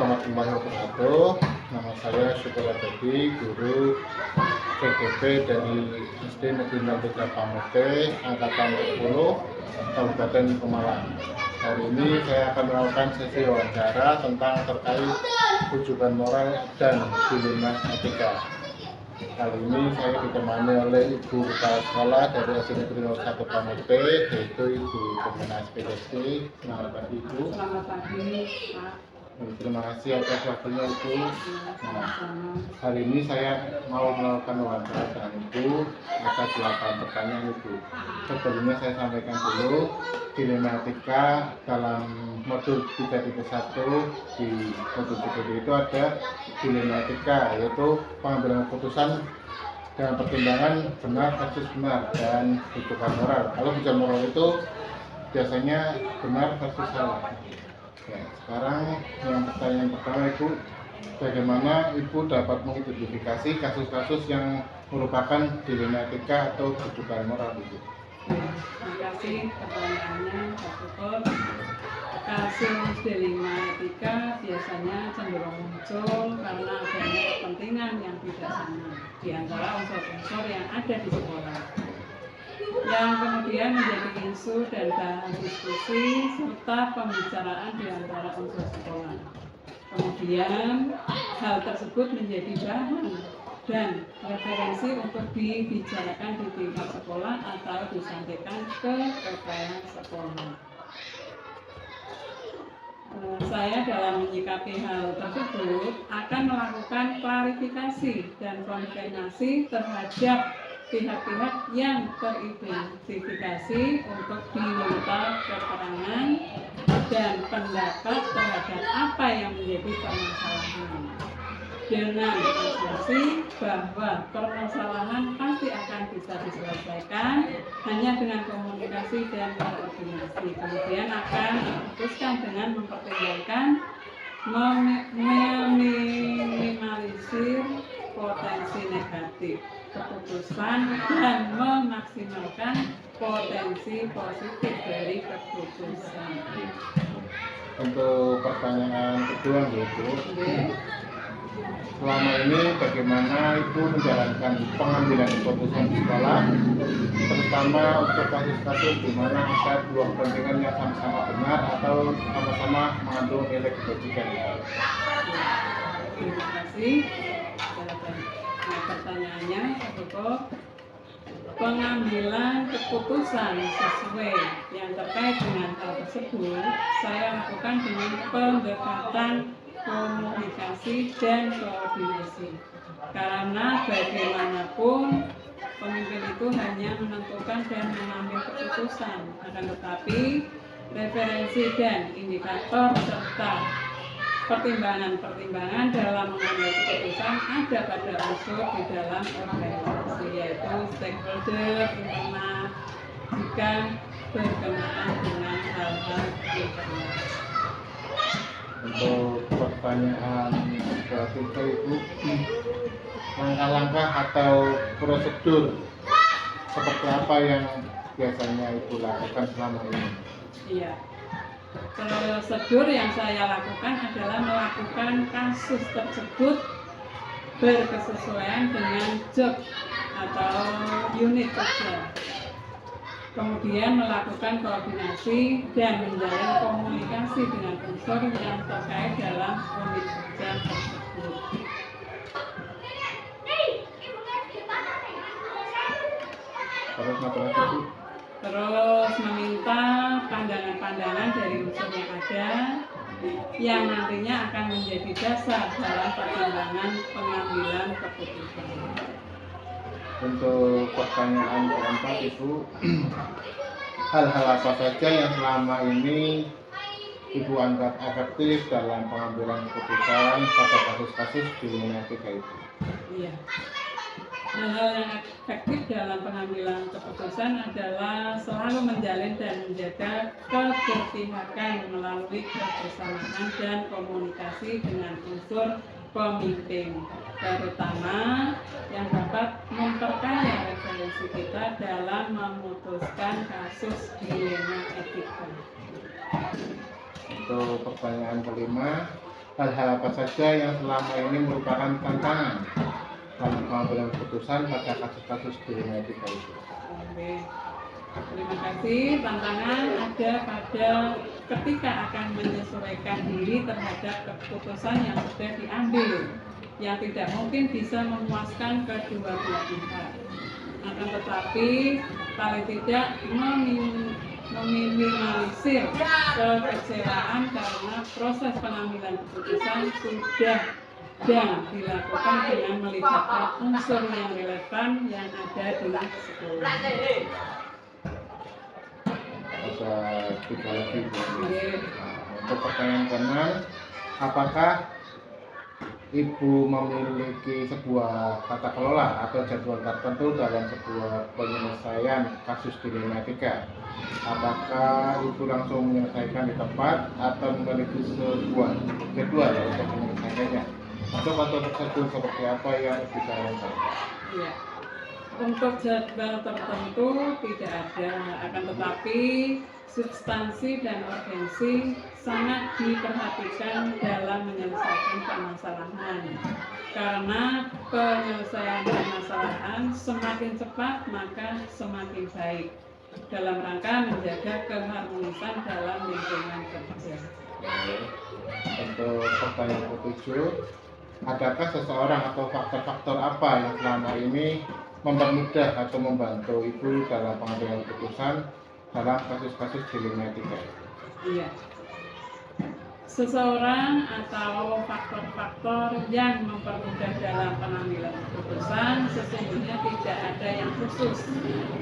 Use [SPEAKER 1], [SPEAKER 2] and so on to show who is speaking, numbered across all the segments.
[SPEAKER 1] warahmatullahi wabarakatuh. Nama saya Syukur Abadi, guru PGP dari SD Negeri 03 Pamute, Angkatan 10, Kabupaten Pemalang. Hari ini saya akan melakukan sesi wawancara tentang terkait rujukan moral dan dilema etika. Kali ini saya ditemani oleh Ibu Kepala Sekolah dari SD Negeri 01 Pamute, yaitu Ibu Pemena SPDC. Selamat pagi Ibu.
[SPEAKER 2] Selamat pagi Pak.
[SPEAKER 1] Terima kasih atas waktunya Ibu. Hari ini saya mau melakukan wawancara dengan Ibu atas 8 pertanyaan Ibu. Sebelumnya saya sampaikan dulu dilema etika dalam modul 3.1 di modul 3 itu ada dilema etika, yaitu pengambilan keputusan dengan pertimbangan benar versus benar dan rujukan moral. Kalau bicara moral itu biasanya benar versus salah. Ya, sekarang yang pertanyaan pertama Ibu, bagaimana Ibu dapat mengidentifikasi kasus-kasus yang merupakan dilema etika atau rujukan moral Ibu?
[SPEAKER 2] Terima kasih pertanyaannya Pak Syukur. Kasus dilema etika biasanya cenderung muncul karena adanya kepentingan yang tidak sama di antara unsur-unsur yang ada di sekolah, yang kemudian menjadi isu dan bahan diskusi serta pembicaraan di antara unsur sekolah. Kemudian hal tersebut menjadi bahan dan referensi untuk dibicarakan di tingkat sekolah atau disampaikan ke rekan sekolah. Saya dalam menyikapi hal tersebut akan melakukan klarifikasi dan konfirmasi terhadap pihak-pihak yang teridentifikasi untuk diminta keterangan dan pendapat terhadap apa yang menjadi permasalahan, dengan asumsi bahwa permasalahan pasti akan bisa diselesaikan hanya dengan komunikasi dan koordinasi. Kemudian akan diputuskan dengan mempertimbangkan meminimalisir potensi negatif keputusan dan memaksimalkan potensi positif dari keputusan.
[SPEAKER 1] Untuk pertanyaan kedua Ibu, selama ini bagaimana Ibu menjalankan pengambilan keputusan di sekolah, terutama untuk kasus-kasus di mana ada dua kepentingan yang sama-sama benar atau sama-sama mengandung nilai kebajikan?
[SPEAKER 2] Terima kasih. Pertanyaannya, Pak, pengambilan keputusan sesuai yang terkait dengan hal tersebut saya lakukan dengan pendekatan komunikasi dan koordinasi, karena bagaimanapun pemimpin itu hanya menentukan dan mengambil keputusan, akan tetapi referensi dan indikator serta pertimbangan-pertimbangan dalam mengambil keputusan ada pada unsur di dalam organisasi, yaitu stakeholder internal jika berkenaan dengan hal-hal internal.
[SPEAKER 1] Untuk pertanyaan ketiga Ibu, langkah-langkah atau prosedur seperti apa yang biasanya Ibu lakukan selama ini?
[SPEAKER 2] Iya. Prosedur yang saya lakukan adalah melakukan kasus tersebut berkesesuaian dengan job atau unit kerja. Kemudian melakukan koordinasi dan menjalin komunikasi dengan unsur yang terkait dalam unit kerja tersebut. Terus meminta pandangan-pandangan dari unsur yang ada yang nantinya akan menjadi dasar dalam pertimbangan pengambilan keputusan.
[SPEAKER 1] Untuk pertanyaan keempat Ibu, hal-hal apa saja yang selama ini Ibu anggap efektif dalam pengambilan keputusan pada kasus-kasus dilema etika itu?
[SPEAKER 2] Iya. Hal-hal yang efektif dalam pengambilan keputusan adalah selalu menjalin dan menjaga keberpihakan melalui kebersamaan dan komunikasi dengan unsur pemimpin, terutama yang dapat memperkaya referensi kita dalam memutuskan kasus dilema etika.
[SPEAKER 1] Untuk pertanyaan kelima, hal-hal apa saja yang selama ini merupakan tantangan dalam pengambilan keputusan pada kasus-kasus dilema etika itu.
[SPEAKER 2] Oke. Terima kasih. Tantangan ada pada ketika akan menyesuaikan diri terhadap keputusan yang sudah diambil, yang tidak mungkin bisa memuaskan kedua belah pihak. Akan tetapi paling tidak meminimalisir kekecewaan karena proses pengambilan keputusan sudah dan dilakukan dengan melibatkan unsur yang relevan yang ada di sekolah.
[SPEAKER 1] Ada 3 lagi. Untuk pertanyaan ke-6, apakah Ibu memiliki sebuah tata kelola atau jadwal tertentu dalam sebuah penyelesaian kasus dilema etika? Apakah Ibu langsung menyelesaikan di tempat atau memiliki sebuah jadwal untuk menyelesaikannya? Untuk prosedur seperti apa yang bisa lakukan?
[SPEAKER 2] Ya. Untuk jadwal tertentu tidak ada, akan tetapi substansi dan urgensi sangat diperhatikan dalam menyelesaikan permasalahan. Karena penyelesaian permasalahan semakin cepat maka semakin baik dalam rangka menjaga keharmonisan dalam lingkungan kerja.
[SPEAKER 1] Untuk pertanyaan ke-7, adakah seseorang atau faktor-faktor apa yang selama ini mempermudah atau membantu Ibu dalam pengambilan keputusan dalam kasus-kasus dilema etika?
[SPEAKER 2] Iya. Seseorang atau faktor-faktor yang mempermudah dalam pengambilan keputusan sesungguhnya tidak ada yang khusus.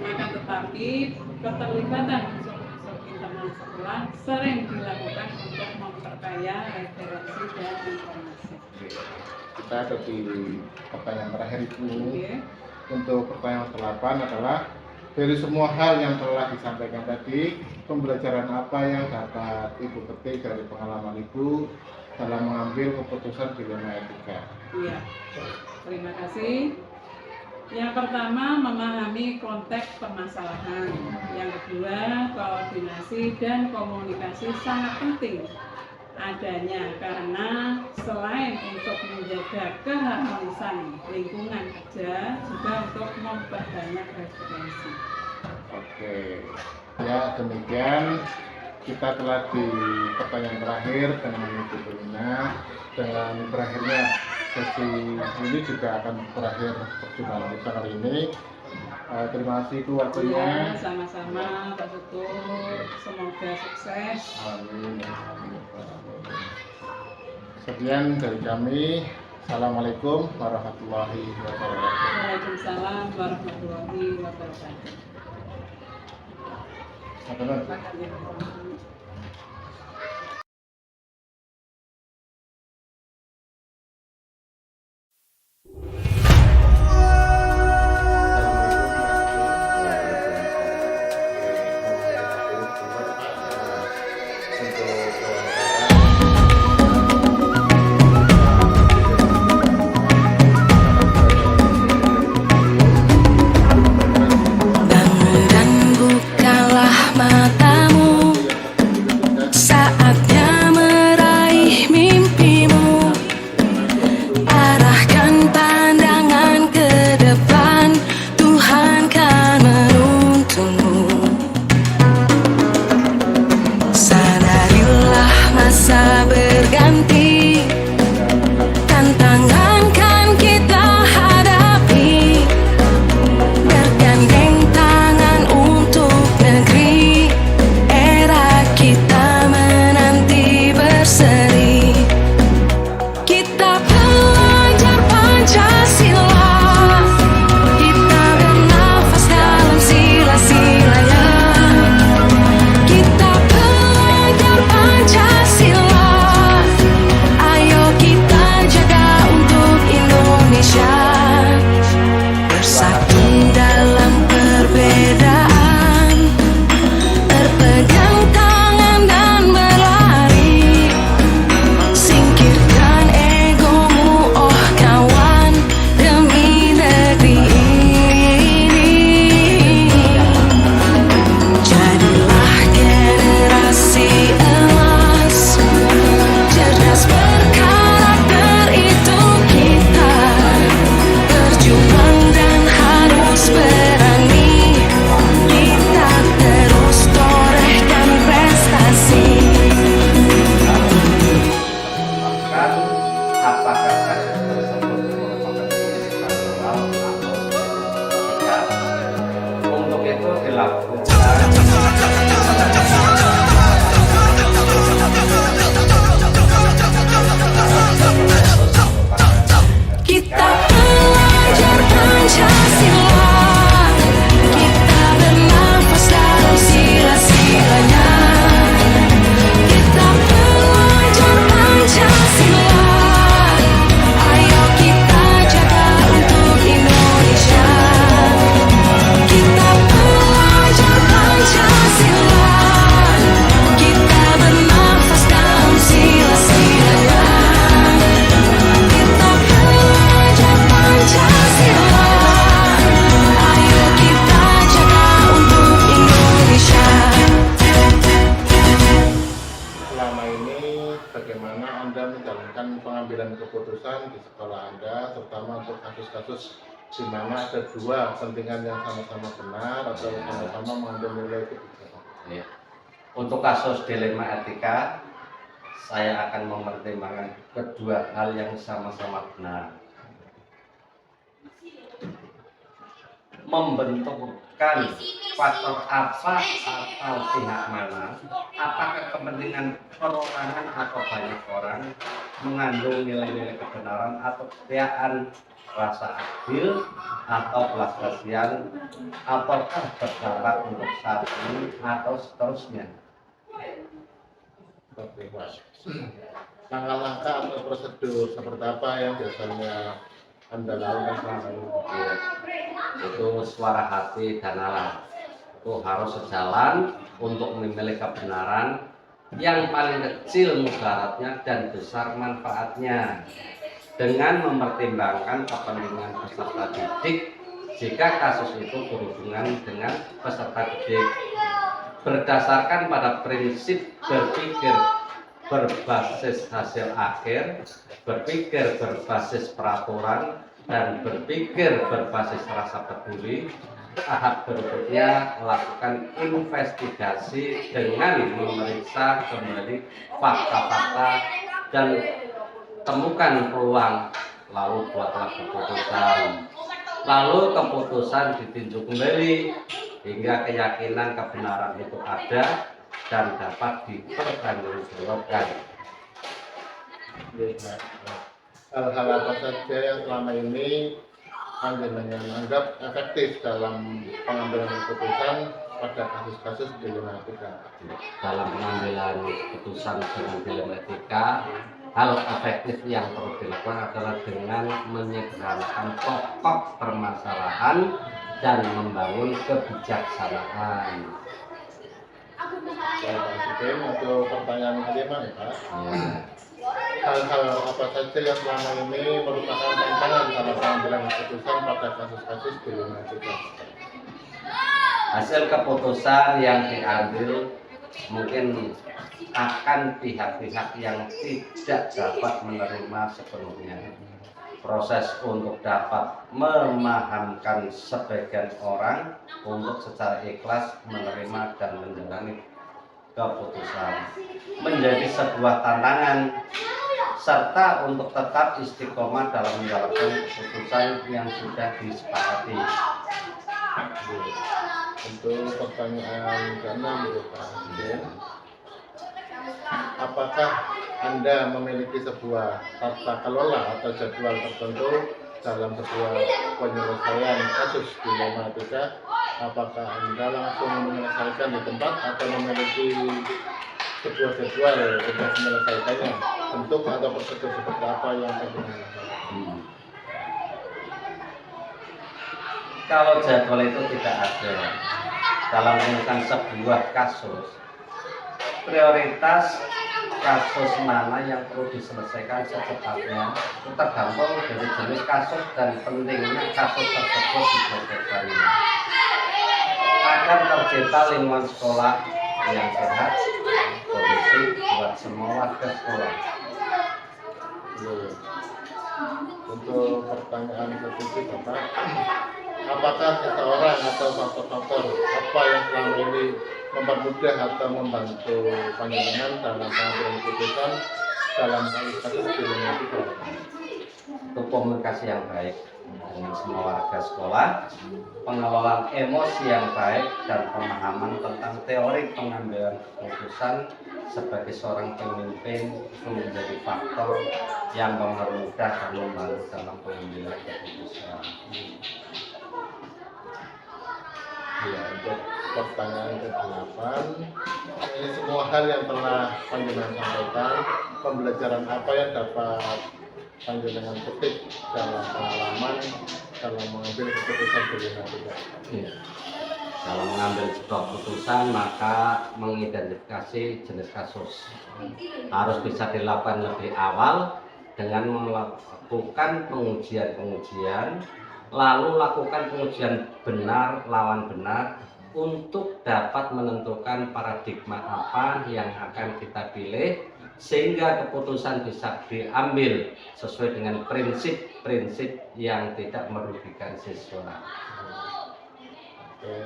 [SPEAKER 2] Akan tetapi keterlibatan unsur-unsur internal sekolah sering dilakukan untuk memperkaya referensi dan informasi.
[SPEAKER 1] Kita ada di pertanyaan terakhir Ibu.
[SPEAKER 2] Oke.
[SPEAKER 1] Untuk pertanyaan ke-8 adalah, dari semua hal yang telah disampaikan tadi, pembelajaran apa yang dapat Ibu petik dari pengalaman Ibu dalam mengambil keputusan dilema etika?
[SPEAKER 2] Iya, terima kasih. Yang pertama, memahami konteks permasalahan. Yang kedua, koordinasi dan komunikasi sangat penting adanya karena selain untuk menjaga keharmonisan lingkungan kerja, juga untuk memperbanyak referensi.
[SPEAKER 1] Oke, ya demikian kita telah di pertanyaan terakhir dengan Ibu Belina. Dengan berakhirnya sesi ini juga akan berakhir perjumpaan kita kali ini. Terima kasih Ibu waktunya.
[SPEAKER 2] Ya, sama-sama Pak Tutur. Semoga sukses.
[SPEAKER 1] Amin. Sekian dari kami. Assalamualaikum warahmatullahi wabarakatuh.
[SPEAKER 2] Waalaikumsalam warahmatullahi wabarakatuh.
[SPEAKER 1] Silakan. menjalankan pengambilan keputusan di sekolah Anda, terutama untuk kasus-kasus di mana ada dua kepentingan yang sama-sama benar atau sama-sama mengambil nilai kebijakan.
[SPEAKER 3] Ya. Untuk kasus dilema etika, saya akan mempertimbangkan kedua hal yang sama-sama benar. Membentukkan faktor apa atau pihak mana, apakah kepentingan perorangan atau banyak orang, mengandung nilai-nilai kebenaran atau kesetiaan, rasa adil atau belas kasihan, ataukah berdampak untuk saat ini atau seterusnya.
[SPEAKER 1] Oke, Pak. Langkah-langkah atau prosedur seperti apa yang biasanya Anda lakukan selama ini?
[SPEAKER 3] Ya, itu suara hati dan alam itu harus sejalan untuk memilih kebenaran yang paling kecil mudaratnya dan besar manfaatnya, dengan mempertimbangkan kepentingan peserta didik jika kasus itu berhubungan dengan peserta didik, berdasarkan pada prinsip berpikir berbasis hasil akhir, berpikir berbasis peraturan, dan berpikir berbasis rasa peduli. Tahap berikutnya lakukan investigasi dengan memeriksa kembali fakta-fakta dan temukan peluang, lalu buatlah keputusan. Lalu keputusan ditinjau kembali hingga keyakinan kebenaran itu ada dan dapat dipertanggungjawabkan.
[SPEAKER 1] Hal-hal apa saja yang selama ini panjenengan anggap efektif dalam pengambilan keputusan pada kasus-kasus dilema etika?
[SPEAKER 3] Dalam pengambilan keputusan dengan dilema etika, hal efektif yang perlu dilakukan adalah dengan menyederhanakan pokok permasalahan dan membangun kebijaksanaan.
[SPEAKER 1] Baik, Pak Sugeng, untuk pertanyaan kelima nih, Pak.
[SPEAKER 3] Ya.
[SPEAKER 1] Hal-hal apa saja yang selama ini merupakan tantangan dalam pengambilan keputusan pada kasus-kasus dilema etika?
[SPEAKER 3] Hasil keputusan yang diambil mungkin akan pihak-pihak yang tidak dapat menerima sepenuhnya. Proses untuk dapat memahamkan sebagian orang untuk secara ikhlas menerima dan menjalani keputusan menjadi sebuah tantangan, serta untuk tetap istiqomah dalam menjalankan keputusan yang sudah disepakati.
[SPEAKER 1] Untuk pertanyaan ke-6 itu, Pak Sugeng, apakah Anda memiliki sebuah tata kelola atau jadwal tertentu dalam sebuah penyelesaian kasus dilema etika? Apakah Anda langsung menyelesaikan di tempat atau memiliki sebuah jadwal untuk menyelesaikannya? Bentuk atau prosedur seperti apa yang Anda lakukan?
[SPEAKER 3] Kalau jadwal itu tidak ada dalam menyelesaikan sebuah kasus, prioritas kasus mana yang perlu diselesaikan secepatnya itu tergantung dari jenis kasus dan pentingnya kasus tersebut diselesaikannya, agar tercipta lingkungan sekolah yang sehat, kondusif buat semua warga sekolah.
[SPEAKER 1] Untuk pertanyaan ke-7, Bapak, apakah seseorang atau faktor-faktor apa yang selama ini mempermudah atau membantu panjenengan dalam pengambilan keputusan dalam kasus dilema etika?
[SPEAKER 3] Untuk komunikasi yang baik dengan semua warga sekolah, pengelolaan emosi yang baik, dan pemahaman tentang teori pengambilan keputusan sebagai seorang pemimpin itu menjadi faktor yang mempermudah dan membantu dalam pengambilan keputusan.
[SPEAKER 1] Ya, untuk pertanyaan ke-8, ini semua hal yang telah panjenengan sampaikan, pembelajaran apa yang dapat panjenengan petik dalam pengalaman dalam mengambil keputusan dilema etika?
[SPEAKER 3] Ya. Dalam mengambil sebuah keputusan, maka mengidentifikasi jenis kasus harus bisa dilakukan lebih awal dengan melakukan pengujian-pengujian, lalu lakukan pengujian benar lawan benar untuk dapat menentukan paradigma apa yang akan kita pilih sehingga keputusan bisa diambil sesuai dengan prinsip-prinsip yang tidak merugikan siswa.
[SPEAKER 1] Oke.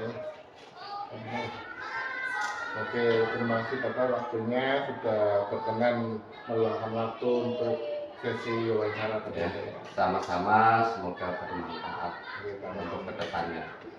[SPEAKER 1] Oke, terima kasih Bapak waktunya sudah berkenan meluangkan waktu untuk sesi wawancara tadi.
[SPEAKER 3] Ya, sama-sama, semoga bermanfaat
[SPEAKER 1] Oke, Pak.
[SPEAKER 3] untuk kedepannya.